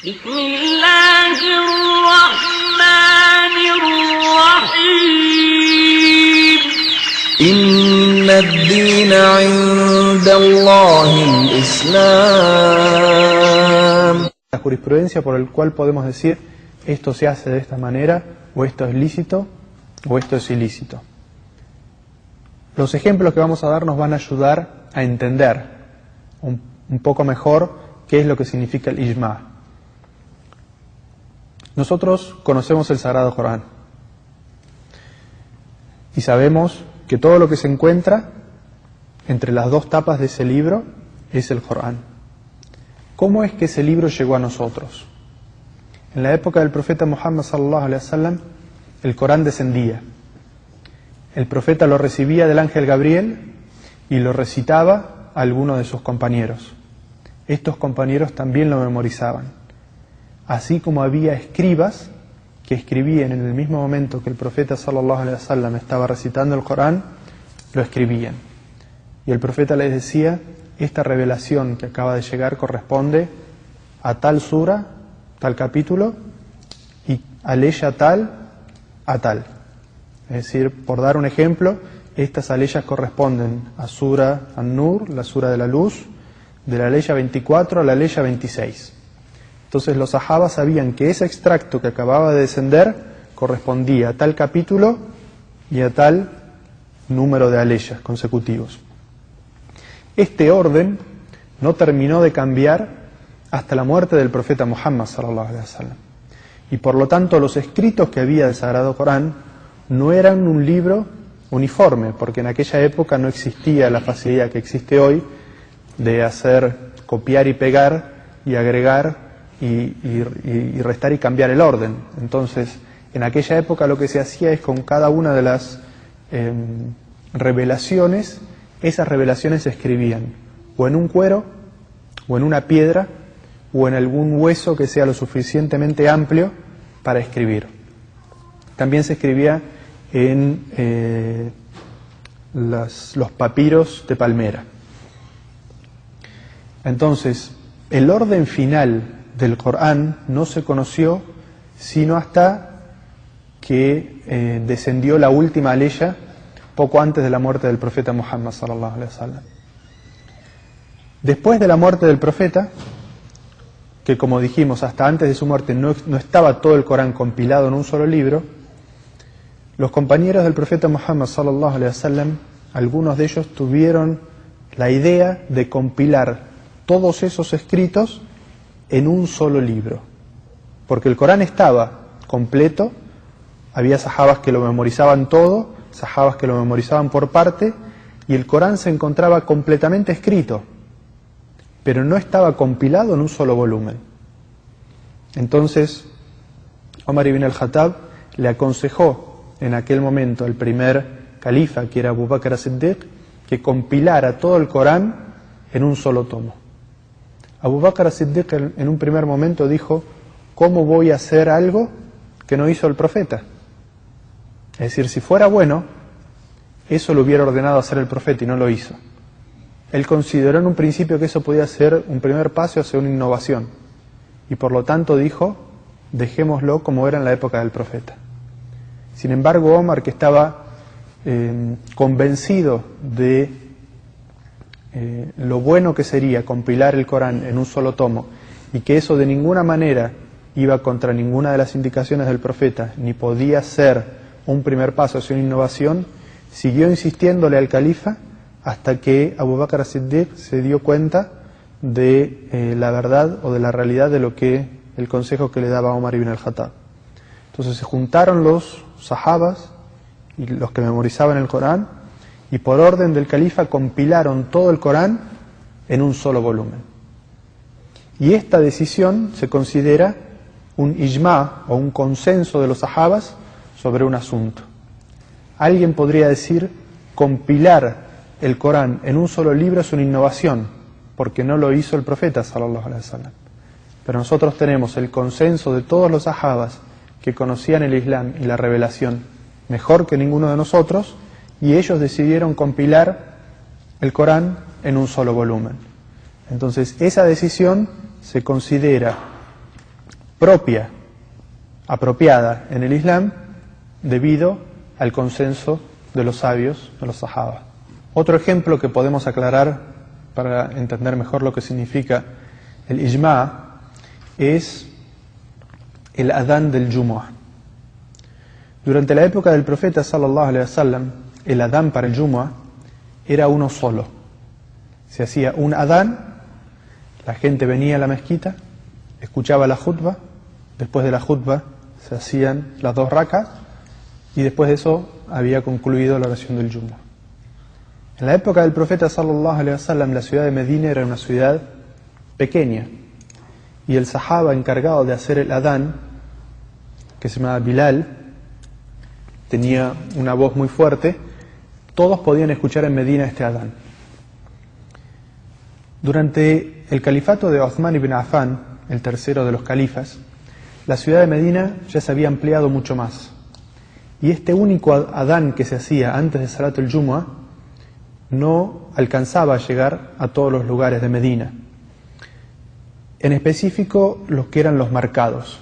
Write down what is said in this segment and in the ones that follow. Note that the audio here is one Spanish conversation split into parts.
بسم الله الرحمن الرحيم إن الدين عند الله الإسلام. La jurisprudencia por el cual podemos decir esto se hace de esta manera, o esto es lícito, o esto es ilícito. Los ejemplos que vamos a dar nos van a ayudar a entender un poco mejor qué es lo que significa el ijma. Nosotros conocemos el Sagrado Corán y sabemos que todo lo que se encuentra entre las dos tapas de ese libro es el Corán. ¿Cómo es que ese libro llegó a nosotros? En la época del profeta Muhammad sallallahu alaihi wasallam, el Corán descendía. El profeta lo recibía del ángel Gabriel y lo recitaba a alguno de sus compañeros. Estos compañeros también lo memorizaban. Así como había escribas que escribían en el mismo momento que el profeta sallallahu alaihi wasallam estaba recitando el Corán, lo escribían. Y el profeta les decía: esta revelación que acaba de llegar corresponde a tal sura, tal capítulo, y aleya tal a tal. Es decir, por dar un ejemplo, estas aleyas corresponden a Sura An-Nur, la sura de la luz, de la aleya 24 a la aleya 26. Entonces los sahabas sabían que ese extracto que acababa de descender correspondía a tal capítulo y a tal número de aleyas consecutivos. Este orden no terminó de cambiar hasta la muerte del profeta Muhammad sallallahu alaihi wasallam. Y por lo tanto los escritos que había del Sagrado Corán no eran un libro uniforme, porque en aquella época no existía la facilidad que existe hoy de hacer copiar y pegar y agregar y restar y cambiar el orden. Entonces, en aquella época lo que se hacía es con cada una de las revelaciones, esas revelaciones se escribían o en un cuero, o en una piedra, o en algún hueso que sea lo suficientemente amplio para escribir. También se escribía en los papiros de palmera. Entonces, el orden final del Corán no se conoció sino hasta que descendió la última aleya poco antes de la muerte del profeta Muhammad sallallahu alaihi wasallam. Después de la muerte del profeta, que como dijimos hasta antes de su muerte no estaba todo el Corán compilado en un solo libro, los compañeros del profeta Muhammad sallallahu alaihi wasallam, algunos de ellos tuvieron la idea de compilar todos esos escritos en un solo libro, porque el Corán estaba completo, había sahabas que lo memorizaban todo, sahabas que lo memorizaban por parte, y el Corán se encontraba completamente escrito, pero no estaba compilado en un solo volumen. Entonces Omar ibn al-Khattab le aconsejó en aquel momento al primer califa, que era Abu Bakr as-Siddiq, que compilara todo el Corán en un solo tomo. Abu Bakr as-Siddiq en un primer momento dijo: ¿cómo voy a hacer algo que no hizo el profeta? Es decir, si fuera bueno, eso lo hubiera ordenado hacer el profeta y no lo hizo. Él consideró en un principio que eso podía ser un primer paso hacia una innovación, y por lo tanto dijo: dejémoslo como era en la época del profeta. Sin embargo, Omar, que estaba convencido de lo bueno que sería compilar el Corán en un solo tomo, y que eso de ninguna manera iba contra ninguna de las indicaciones del profeta, ni podía ser un primer paso hacia una innovación, siguió insistiéndole al califa hasta que Abu Bakr as-Siddiq se dio cuenta de la verdad o de la realidad de lo que el consejo que le daba Omar ibn al-Khattab. Entonces se juntaron los sahabas y los que memorizaban el Corán, y por orden del califa compilaron todo el Corán en un solo volumen. Y esta decisión se considera un ijma o un consenso de los sahabas sobre un asunto. Alguien podría decir: compilar el Corán en un solo libro es una innovación, porque no lo hizo el profeta sallallahu alaihi wasallam. Pero nosotros tenemos el consenso de todos los sahabas que conocían el Islam y la revelación mejor que ninguno de nosotros, y ellos decidieron compilar el Corán en un solo volumen. Entonces esa decisión se considera propia, apropiada en el Islam, debido al consenso de los sabios, de los sahaba. Otro ejemplo que podemos aclarar para entender mejor lo que significa el ijma es el adán del Jumu'ah. Durante la época del profeta sallallahu alaihi wasallam, el adán para el Jumu'ah era uno solo. Se hacía un adán, la gente venía a la mezquita, escuchaba la khutba, después de la khutba se hacían las 2 rakas y después de eso había concluido la oración del Jumu'ah. En la época del profeta sallallahu alaihi wasallam, la ciudad de Medina era una ciudad pequeña y el sahaba encargado de hacer el adán, que se llamaba Bilal, tenía una voz muy fuerte. Todos podían escuchar en Medina este adán. Durante el califato de Uthman ibn Affan, el tercero de los califas, la ciudad de Medina ya se había ampliado mucho más. Y este único adán que se hacía antes de Salat al-Jumu'ah no alcanzaba a llegar a todos los lugares de Medina. En específico, los que eran los mercados,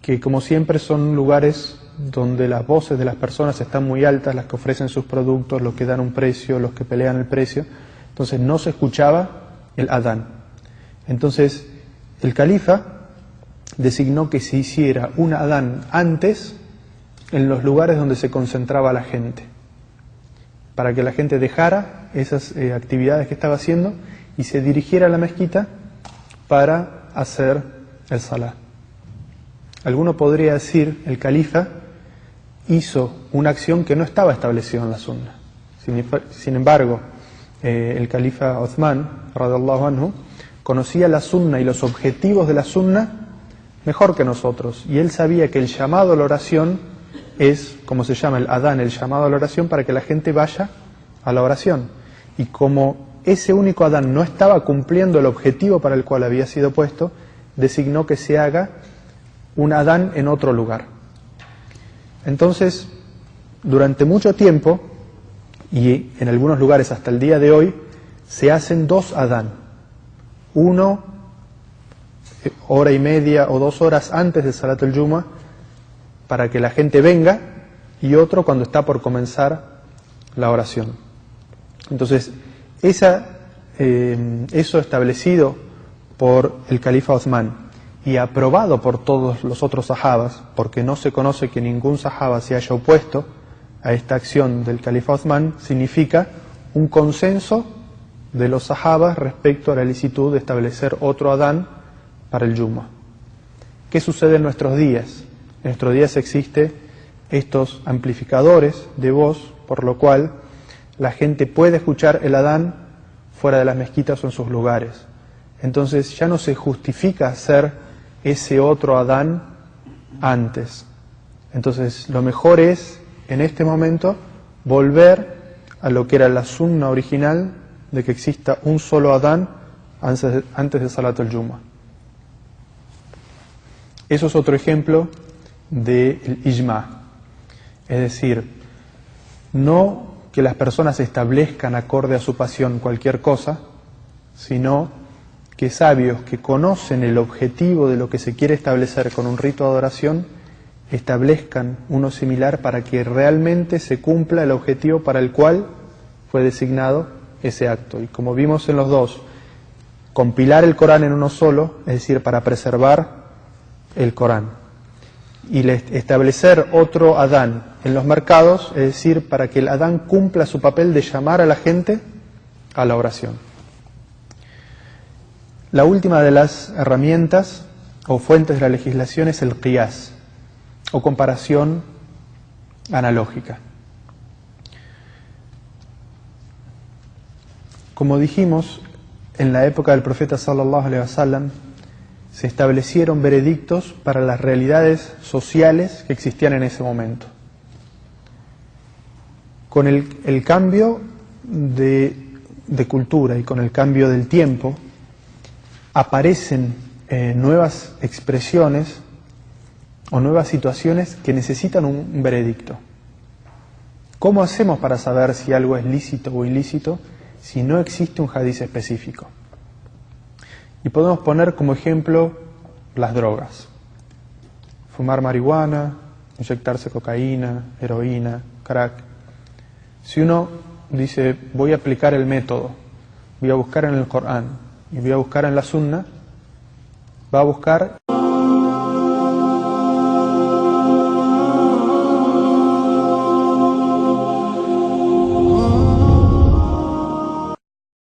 que como siempre son lugares donde las voces de las personas están muy altas, las que ofrecen sus productos, los que dan un precio, los que pelean el precio. Entonces no se escuchaba el adán. Entonces el califa designó que se hiciera un adán antes en los lugares donde se concentraba la gente, para que la gente dejara esas actividades que estaba haciendo y se dirigiera a la mezquita para hacer el salat. Alguno podría decir, el califa hizo una acción que no estaba establecida en la sunna. Sin embargo, el califa Uthman, radiyallahu anhu, conocía la sunna y los objetivos de la sunna mejor que nosotros. Y él sabía que el llamado a la oración es, como se llama el adán, el llamado a la oración para que la gente vaya a la oración. Y como ese único adán no estaba cumpliendo el objetivo para el cual había sido puesto, designó que se haga un adán en otro lugar. Entonces, durante mucho tiempo, y en algunos lugares hasta el día de hoy, se hacen 2 adán. Uno, hora y media o 2 horas antes de Salat al-Jumu'ah, para que la gente venga, y otro cuando está por comenzar la oración. Entonces, eso establecido por el califa Uthman y aprobado por todos los otros sahabas, porque no se conoce que ningún sahaba se haya opuesto a esta acción del califa Uthman, significa un consenso de los sahabas respecto a la licitud de establecer otro adán para el Jumu'ah. ¿Qué sucede en nuestros días? En nuestros días existen estos amplificadores de voz, por lo cual la gente puede escuchar el adán fuera de las mezquitas o en sus lugares. Entonces ya no se justifica hacer ese otro adán antes. Entonces lo mejor es, en este momento, volver a lo que era la sunna original de que exista un solo adán antes de Salat al-Jumu'ah. Eso es otro ejemplo del ijma. Es decir, no que las personas establezcan acorde a su pasión cualquier cosa, sino que sabios que conocen el objetivo de lo que se quiere establecer con un rito de adoración, establezcan uno similar para que realmente se cumpla el objetivo para el cual fue designado ese acto. Y como vimos en los dos, compilar el Corán en uno solo, es decir, para preservar el Corán. Y establecer otro adán en los mercados, es decir, para que el adán cumpla su papel de llamar a la gente a la oración. La última de las herramientas o fuentes de la legislación es el qiyas, o comparación analógica. Como dijimos, en la época del profeta sallallahu alaihi wasallam se establecieron veredictos para las realidades sociales que existían en ese momento. Con el cambio de cultura y con el cambio del tiempo, aparecen nuevas expresiones o nuevas situaciones que necesitan un veredicto. ¿Cómo hacemos para saber si algo es lícito o ilícito si no existe un hadiz específico? Y podemos poner como ejemplo las drogas. fumar marihuana, inyectarse cocaína, heroína, crack. Si uno dice, voy a aplicar el método, voy a buscar en el Corán y voy a buscar en la Sunna, va a buscar